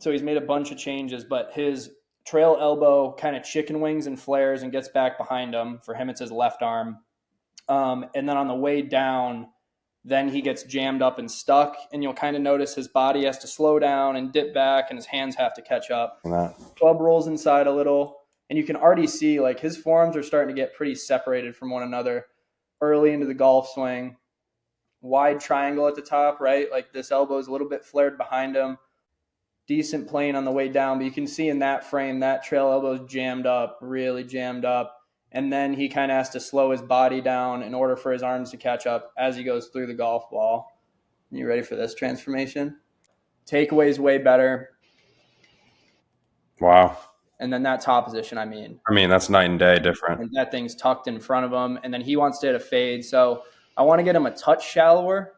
So he's made a bunch of changes, but his trail elbow kind of chicken wings and flares and gets back behind him. For him, it's his left arm. And then on the way down, then he gets jammed up and stuck, and you'll kind of notice his body has to slow down and dip back, and his hands have to catch up. Club rolls inside a little, and you can already see like his forearms are starting to get pretty separated from one another early into the golf swing. Wide triangle at the top, right? Like this elbow is a little bit flared behind him. Decent plane on the way down, but you can see in that frame that trail elbow is jammed up, really jammed up. And then he kind of has to slow his body down in order for his arms to catch up as he goes through the golf ball. You ready for this transformation? Takeaway is way better. Wow. And then that top position, I mean, that's night and day different. and that thing's tucked in front of him. And then he wants to hit a fade. So I want to get him a touch shallower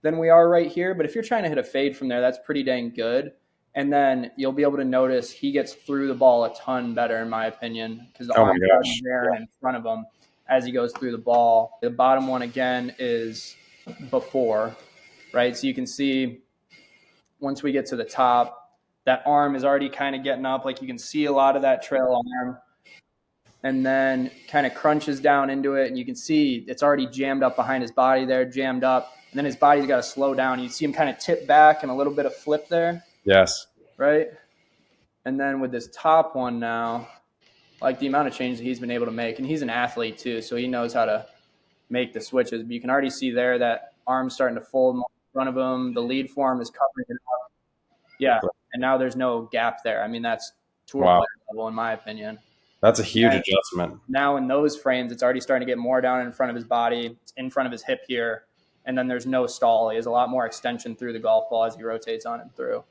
than we are right here. But if you're trying to hit a fade from there, that's pretty dang good. And then you'll be able to notice he gets through the ball a ton better, in my opinion, because the arm is there in front of him as he goes through the ball. The bottom one, again, is before, right? So you can see once we get to the top, that arm is already kind of getting up. Like you can see a lot of that trail arm. And then kind of crunches down into it, and you can see it's already jammed up behind his body there, jammed up. And then his body's got to slow down. You see him kind of tip back and a little bit of flip there. Yes. Right? And then with this top one now, like the amount of changes he's been able to make, and he's an athlete too, so he knows how to make the switches. But you can already see there that arm's starting to fold more in front of him. The lead form is covering it up. Yeah, and now there's no gap there. I mean, that's tour player level, in my opinion. That's a huge adjustment. Now in those frames, it's already starting to get more down in front of his body, in front of his hip here, and then there's no stall. He has a lot more extension through the golf ball as he rotates on and through.